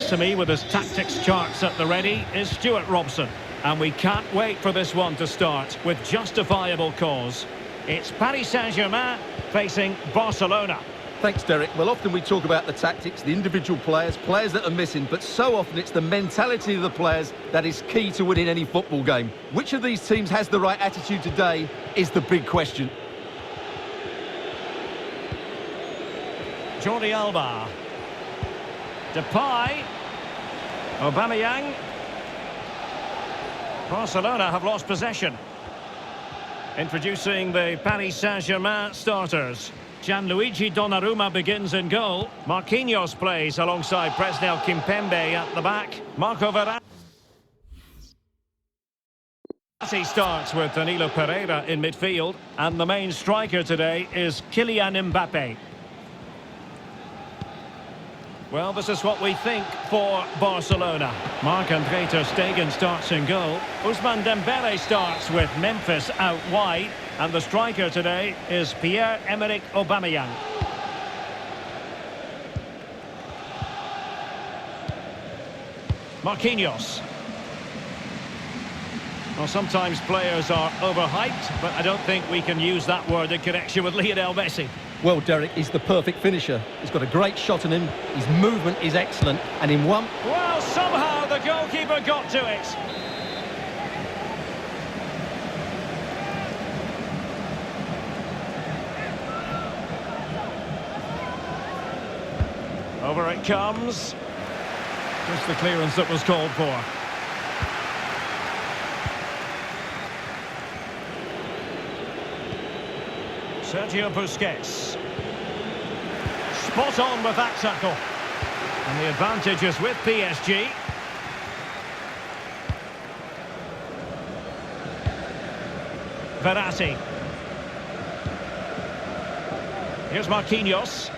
to me with his tactics charts at the ready is Stuart Robson. And we can't wait for this one to start with justifiable cause. It's Paris Saint-Germain facing Barcelona. Thanks, Derek. Well, often we talk about the tactics, the individual players that are missing, but so often it's the mentality of the players that is key to winning any football game. Which of these teams has the right attitude today is the big question. Jordi Alba. Depay. Aubameyang. Barcelona have lost possession. Introducing the Paris Saint-Germain starters. Gianluigi Donnarumma begins in goal. Marquinhos plays alongside Presnel Kimpembe at the back. Marco Verratti starts with Danilo Pereira in midfield. And the main striker today is Kylian Mbappe. Well, this is what we think for Barcelona. Marc-Andre ter Stegen starts in goal. Ousmane Dembele starts with Memphis out wide. And the striker today is Pierre-Emerick Aubameyang. Marquinhos. Well, sometimes players are overhyped, but I don't think we can use that word in connection with Lionel Messi. Well, Derek, he's the perfect finisher. He's got a great shot on him, his movement is excellent, and in one... Well, somehow the goalkeeper got to it. Over it comes. Just the clearance that was called for. Sergio Busquets. Spot on with that tackle. And the advantage is with PSG. Verratti. Here's Marquinhos.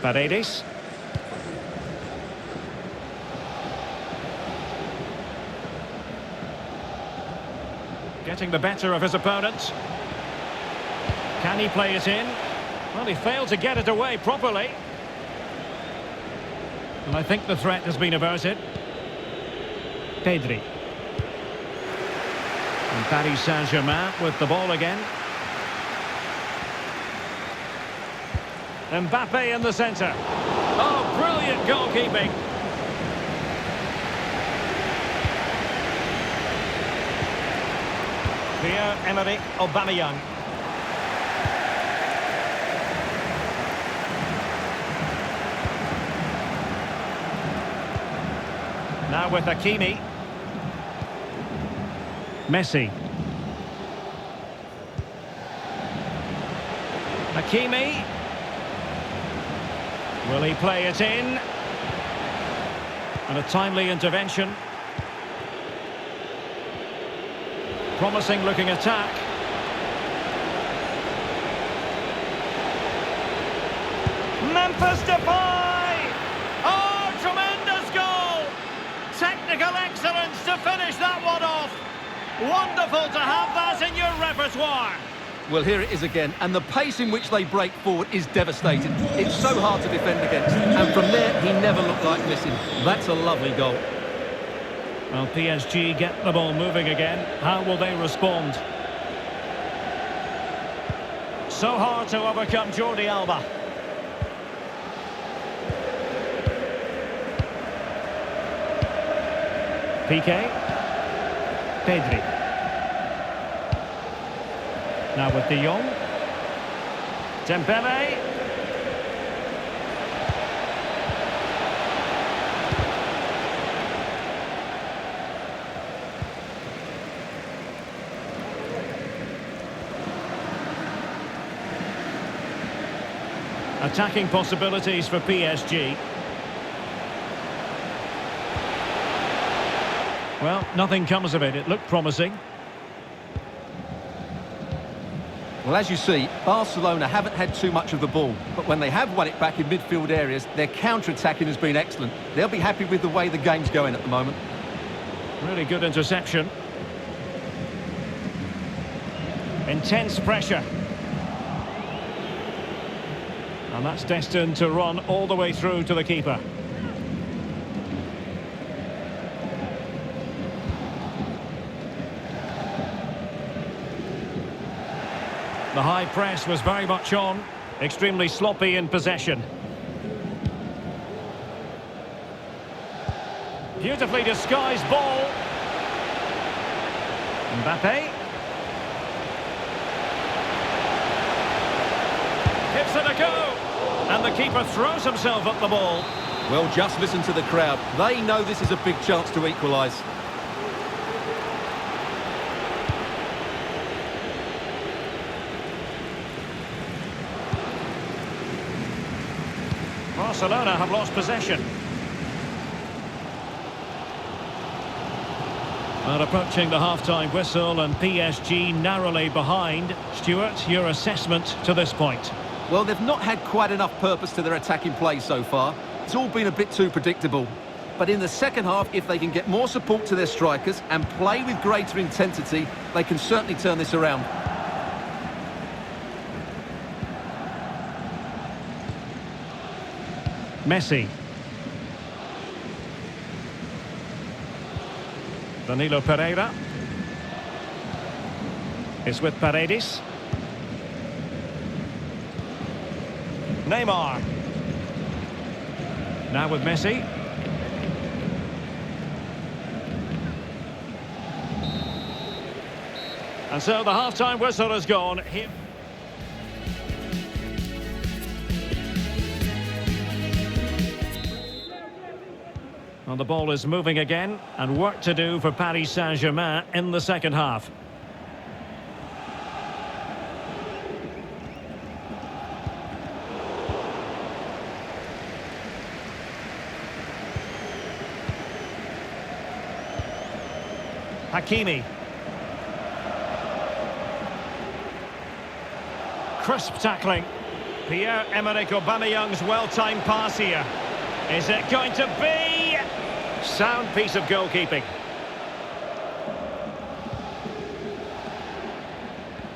Paredes. Getting the better of his opponent. Can he play it in? Well, he failed to get it away properly. And I think the threat has been averted. Pedri. And Paris Saint-Germain with the ball again. Mbappe in the centre. Oh, brilliant goalkeeping. Pierre-Emerick Aubameyang. Now with Hakimi. Messi. Hakimi. Will he play it in? And a timely intervention. Promising looking attack. Memphis Depay! Oh, tremendous goal! Technical excellence to finish that one off. Wonderful to have that in your repertoire. Well, here it is again, and the pace in which they break forward is devastating. It's so hard to defend against, and from there, he never looked like missing. That's a lovely goal. Well, PSG get the ball moving again. How will they respond? So hard to overcome Jordi Alba. Piqué. Pedri. Now with De Jong. Dembele. Attacking possibilities for PSG. Well, nothing comes of it. It looked promising. Well, as you see, Barcelona haven't had too much of the ball, but when they have won it back in midfield areas, their counter-attacking has been excellent. They'll be happy with the way the game's going at the moment. Really good interception. Intense pressure. And that's destined to run all the way through to the keeper. The high press was very much on. Extremely sloppy in possession. Beautifully disguised ball. Mbappe. Gives it a go. And the keeper throws himself at the ball. Well, just listen to the crowd. They know this is a big chance to equalise. Barcelona have lost possession. And approaching the half-time whistle, and PSG narrowly behind. Stuart, your assessment to this point? Well, they've not had quite enough purpose to their attacking play so far. It's all been a bit too predictable. But in the second half, if they can get more support to their strikers and play with greater intensity, they can certainly turn this around. Messi. Danilo Pereira. It's with Paredes. Neymar. Now with Messi. And so the half-time whistle has gone. Here. And the ball is moving again, and work to do for Paris Saint-Germain in the second half. Hakimi. Crisp tackling. Pierre-Emerick Aubameyang's well-timed pass here. Is it going to be? Sound piece of goalkeeping.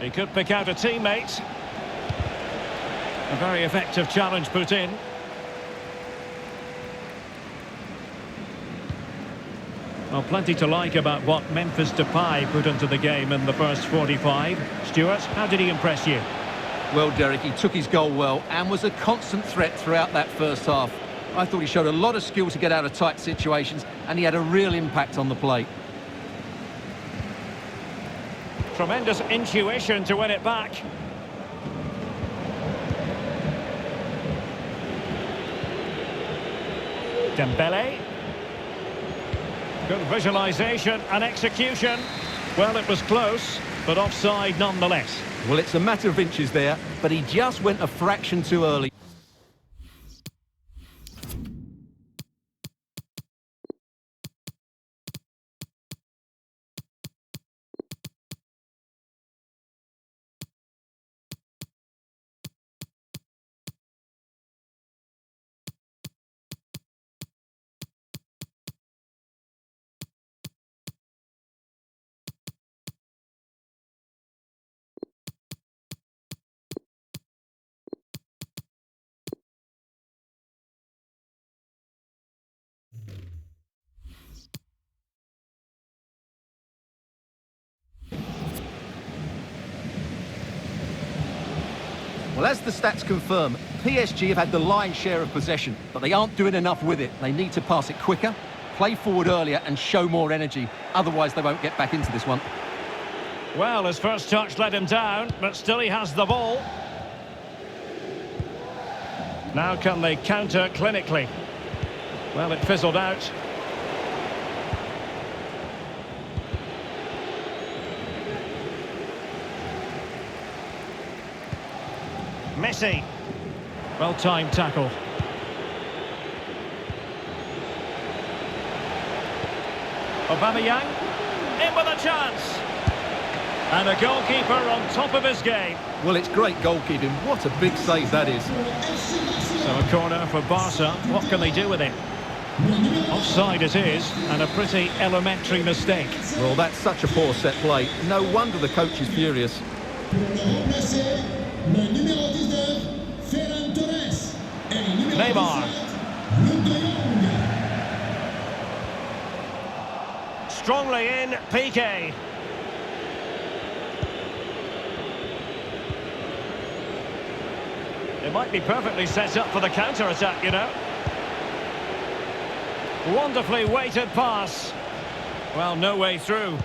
He could pick out a teammate. A very effective challenge put in. Well, plenty to like about what Memphis Depay put into the game in the first 45. Stuart, how did he impress you? Well, Derek, he took his goal well and was a constant threat throughout that first half. I thought he showed a lot of skill to get out of tight situations, and he had a real impact on the play. Tremendous intuition to win it back. Dembele. Good visualisation and execution. Well, it was close, but offside nonetheless. Well, it's a matter of inches there, but he just went a fraction too early. Well, as the stats confirm, PSG have had the lion's share of possession, but they aren't doing enough with it. They need to pass it quicker, play forward earlier and show more energy. Otherwise, they won't get back into this one. Well, his first touch let him down, but still he has the ball. Now can they counter clinically? Well, it fizzled out. Messi. Well-timed tackle. Aubameyang. In with a chance. And a goalkeeper on top of his game. Well, it's great goalkeeping. What a big save that is. So a corner for Barca. What can they do with it? Offside it is, and a pretty elementary mistake. Well, that's such a poor set play. No wonder the coach is furious. Le numéro 19, Ferran Torres. Neymar. Strongly in, PK. It might be perfectly set up for the counter-attack, you know. Wonderfully weighted pass. Well, no way through.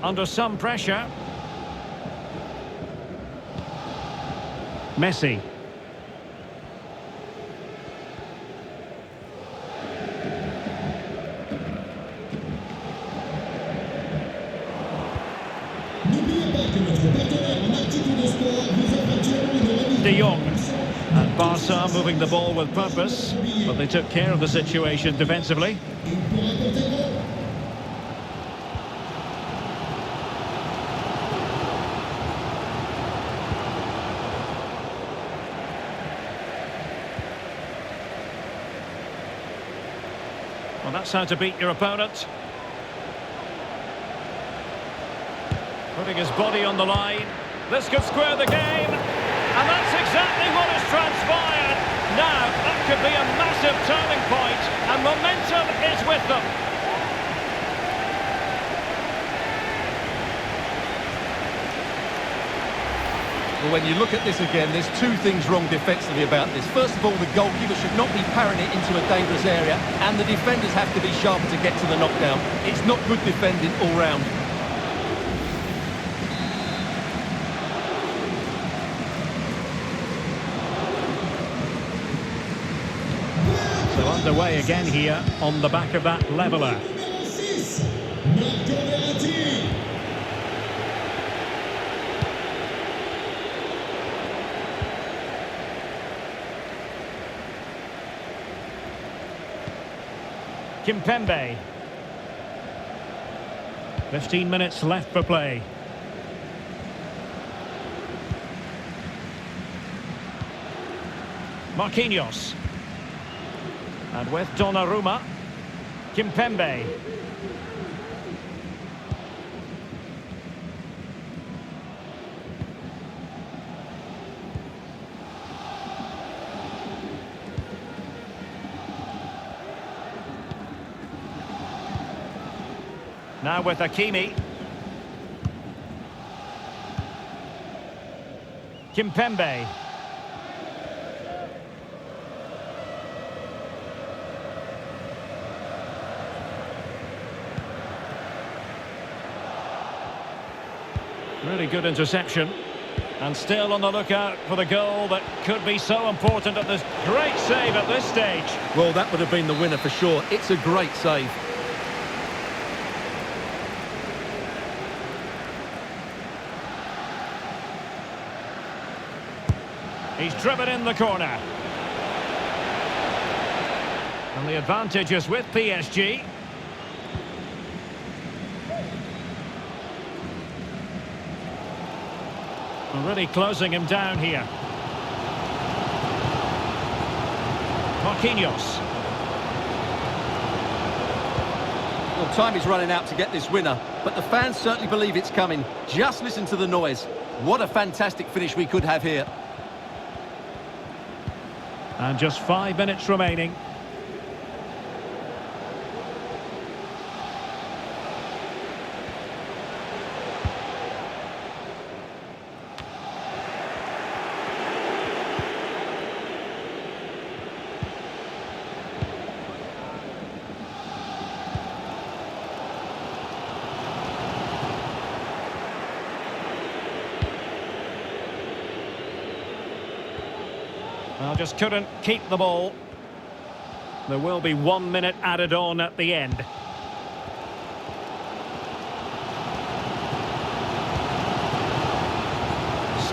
Under some pressure. Messi. De Jong. And Barca moving the ball with purpose, but they took care of the situation defensively. Well, that's how to beat your opponent. Putting his body on the line. This could square the game. And that's exactly what has transpired. Now, that could be a massive turning point, and momentum is with them. Well, when you look at this again, there's two things wrong defensively about this. First of all, the goalkeeper should not be parrying it into a dangerous area, and the defenders have to be sharper to get to the knockdown. It's not good defending all round. Underway again here on the back of that leveller. Kimpembe. 15 minutes left for play. Marquinhos. And with Donnarumma, Kimpembe. Now with Hakimi. Kimpembe. Really good interception. And still on the lookout for the goal that could be so important at this. Great save at this stage. Well, that would have been the winner for sure. It's a great save. He's driven in the corner. And the advantage is with PSG. Really closing him down here. Marquinhos. Well, time is running out to get this winner, but the fans certainly believe it's coming. Just listen to the noise. What a fantastic finish we could have here. And just 5 minutes remaining. Well, just couldn't keep the ball. There will be 1 minute added on at the end.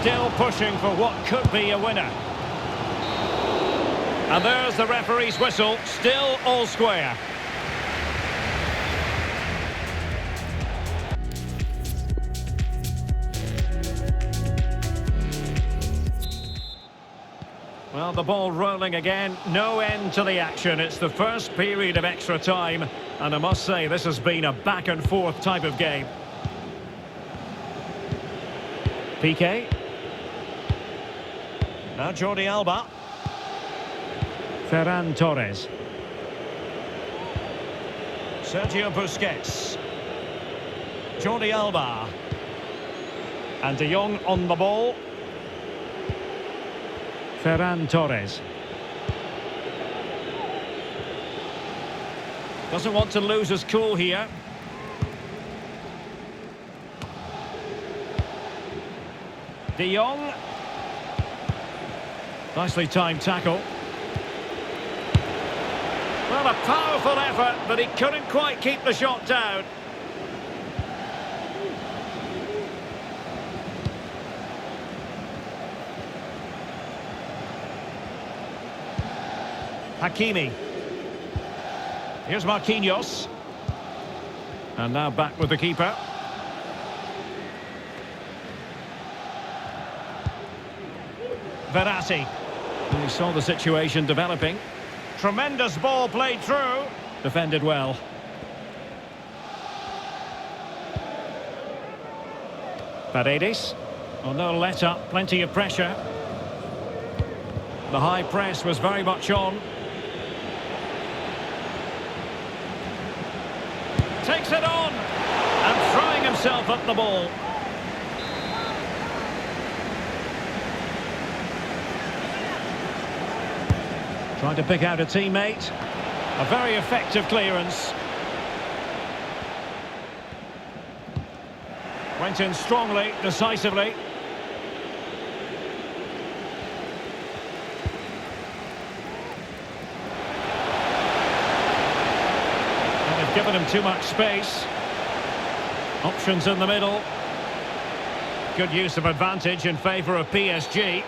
Still pushing for what could be a winner. And there's the referee's whistle, still all square. Well, the ball rolling again, no end to the action. It's the first period of extra time, and I must say this has been a back and forth type of game. PK. Now Jordi Alba. Ferran Torres. Sergio Busquets. Jordi Alba. And De Jong on the ball. Ferran Torres. Doesn't want to lose his cool here. De Jong. Nicely timed tackle. Well, a powerful effort, but he couldn't quite keep the shot down. Hakimi. Here's Marquinhos. And now back with the keeper. Verratti. And he saw the situation developing. Tremendous ball played through. Defended well. Paredes. Oh, no let up. Plenty of pressure. The high press was very much on. Takes it on. And throwing himself at the ball. Trying to pick out a teammate. A very effective clearance. Went in strongly, decisively. And they've given him too much space. Options in the middle. Good use of advantage in favour of PSG.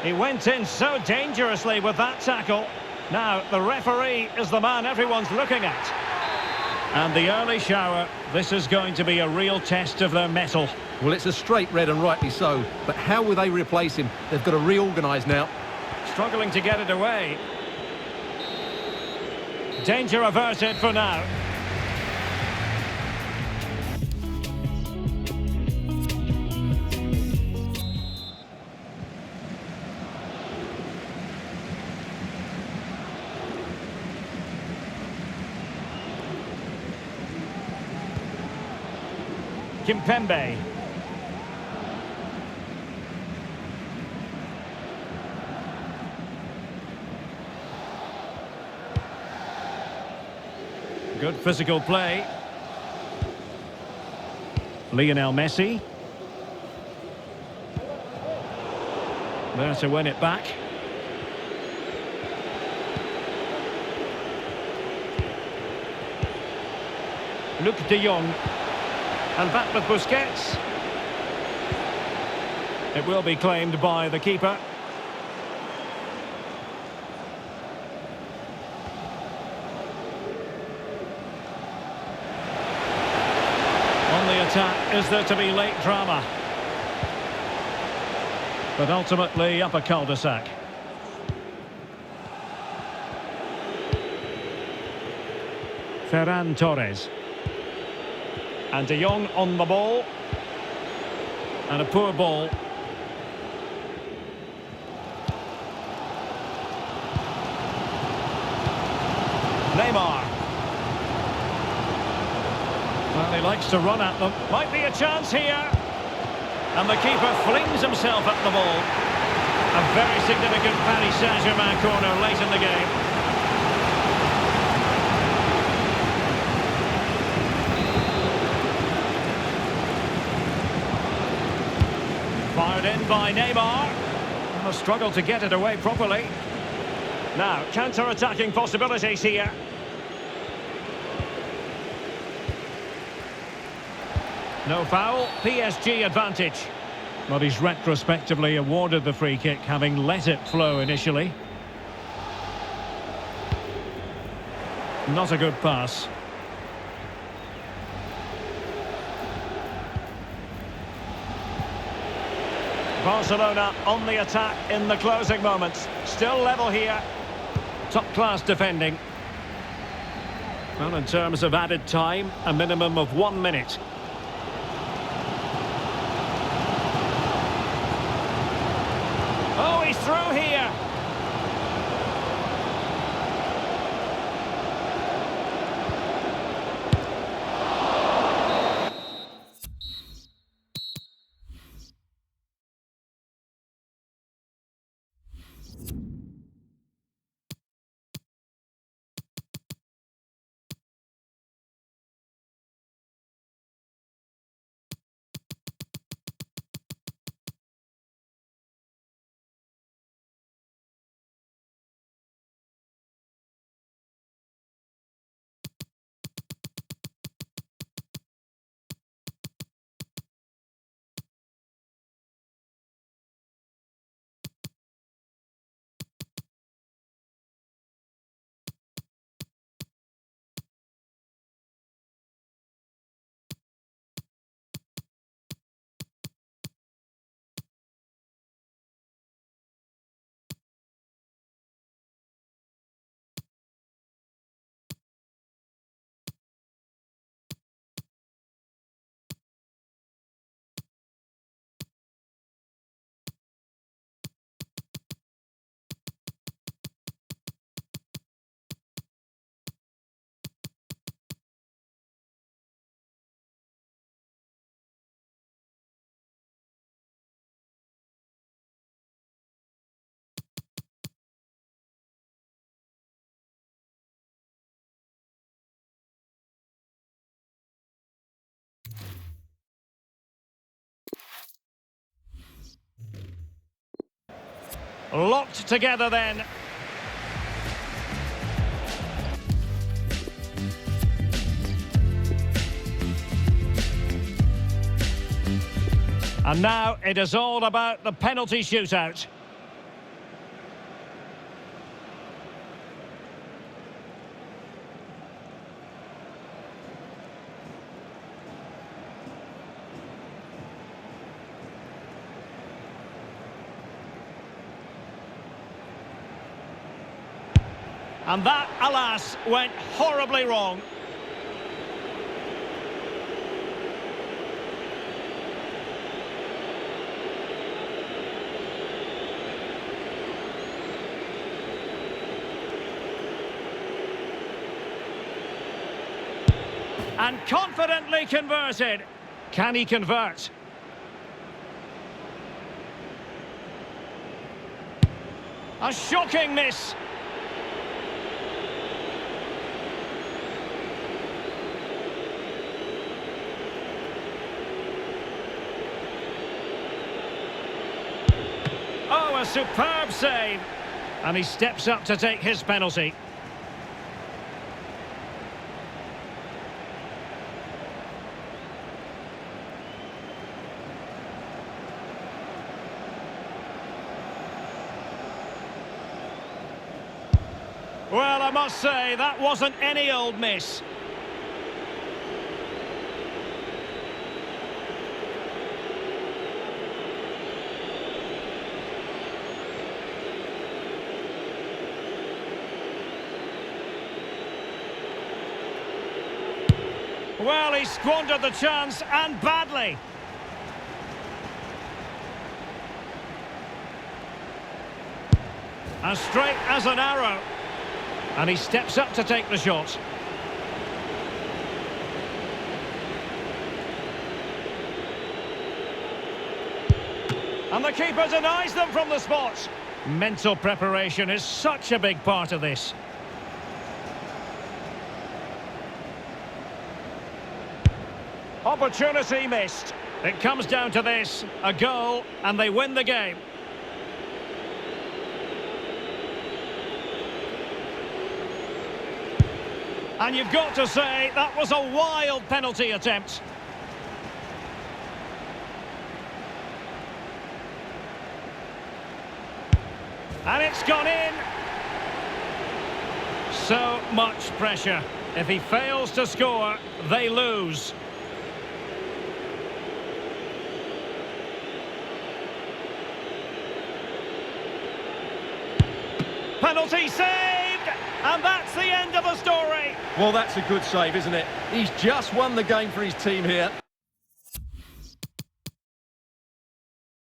He went in so dangerously with that tackle. Now, the referee is the man everyone's looking at. And the early shower, this is going to be a real test of their mettle. Well, it's a straight red and rightly so. But how will they replace him? They've got to reorganise now. Struggling to get it away. Danger averted for now. Kimpembe. Good physical play. Lionel Messi. There to win it back. Luc de Jong. And back with Busquets. It will be claimed by the keeper. On the attack, is there to be late drama? But ultimately up a cul-de-sac. Ferran Torres. And De Jong on the ball. And a poor ball. Neymar. Well, he likes to run at them. Might be a chance here. And the keeper flings himself at the ball. A very significant Paris Saint-Germain corner late in the game. Fired in by Neymar. And a struggle to get it away properly. Now, counter-attacking possibilities here. No foul, PSG advantage. But he's retrospectively awarded the free kick, having let it flow initially. Not a good pass. Barcelona on the attack in the closing moments. Still level here. Top-class defending. Well, in terms of added time, a minimum of 1 minute. Oh, he's through here. Locked together then. And now it is all about the penalty shootout. And that, alas, went horribly wrong. And confidently converted. Can he convert? A shocking miss. Oh, a superb save. And he steps up to take his penalty. Well, I must say, that wasn't any old miss. Well, he squandered the chance, and badly. As straight as an arrow. And he steps up to take the shot. And the keeper denies them from the spot. Mental preparation is such a big part of this. Opportunity missed. It comes down to this, a goal, and they win the game. And you've got to say, that was a wild penalty attempt. And it's gone in. So much pressure. If he fails to score, they lose. Penalty saved! And that's the end of the story. Well, that's a good save, isn't it? He's just won the game for his team here.